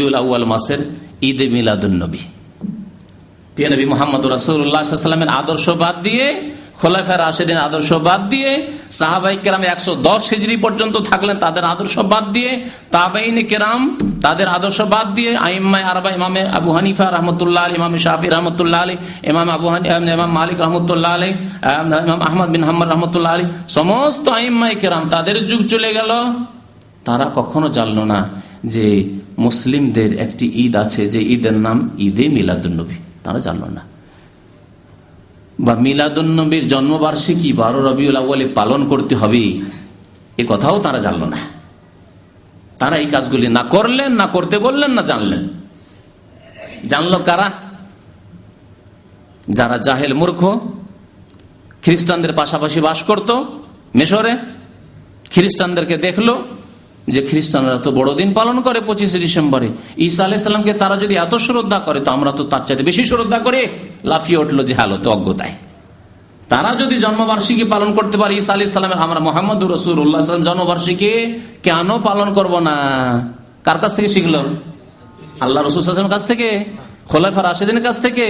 রবিউল আউয়াল মাসের ঈদে মিলাদুন নবী। প্রিয় নবী মুহাম্মদ রাসূলুল্লাহ সাল্লাল্লাহু আলাইহি ওয়াসাল্লামের আদর্শ বাদ দিয়ে, খোলাফায়ে রাশিদিন আদর্শ বাদ দিয়ে, সাহাবায়ে কেরাম 110 হিজরি পর্যন্ত থাকলেন তাদের আদর্শ বাদ দিয়ে, তাবেঈনে কেরাম তাদের আদর্শ বাদ দিয়ে, আইম্মায়ে আরবা ইমাম আবু হানিফা রাহমাতুল্লাহ আলাইহি, ইমাম শাফিঈ রাহমাতুল্লাহ আলাইহি, ইমাম আবু হানিফা, ইমাম মালিক রাহমাতুল্লাহ আলাইহি, ইমাম আহমদ বিন হাম্বল রাহমাতুল্লাহ আলাইহি, সমস্ত আইম্মায়ে কেরাম তাদের যুগ চলে গেল। তারা কখনো জানলো না যে মুসলিমদের একটি ঈদ আছে, যে ঈদের নাম ঈদে মিলাদুন নবী। তারা জানলো না। বা মিলাদুন নবীর জন্মবার্ষিকী 12 রবিউল আউয়ালে পালন করতে হবে, এ কথাও তারা জানলো না। তারা এই কাজগুলি না করলেন, না করতে বললেন, না জানলেন। জানলো কারা? যারা জাহেল মূর্খ, খ্রিস্টানদের পাশাপাশি বাস করত মিশরে, খ্রিস্টানদেরকে দেখলো যে খ্রিস্টানরা তো বড়দিন পালন করে 25শে ডিসেম্বরে, ঈসা আলাইহিস সালামকে তারা যদি এত শ্রদ্ধা করে তো আমরা তো তার চাইতে বেশি শ্রদ্ধা করে, লাফিয়ে উঠলো জাহালতে, অজ্ঞতায়। তারা যদি জন্মবার্ষিকী পালন করতে পারে ঈসা আলাইহিস সালামের, আমরা মুহাম্মদুর রাসূলুল্লাহ সাল্লাল্লাহু আলাইহি ওয়াসাল্লাম জন্মবার্ষিকী কেন পালন করব না? কার কাছ থেকে শিখলো? আল্লাহ রাসূল সাল্লাল্লাহু আলাইহি ওয়াসাল্লামের কাছ থেকে, খোলাফায়ে রাশিদিনের কাছ থেকে,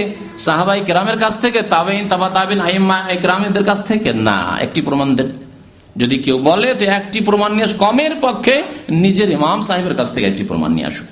সাহাবায়ে কেরামের কাছ থেকে, তাবেঈন, তাবা তাবেঈন, আইম্মায়ে কেরামদের কাছ থেকে না। একটি প্রমাণ দেন। যদি কেউ বলে তো একটি প্রমাণ নিয়ে, কমের পক্ষে নিজের ইমাম সাহেবের কাছ থেকে একটি প্রমাণ নিয়ে আসুন।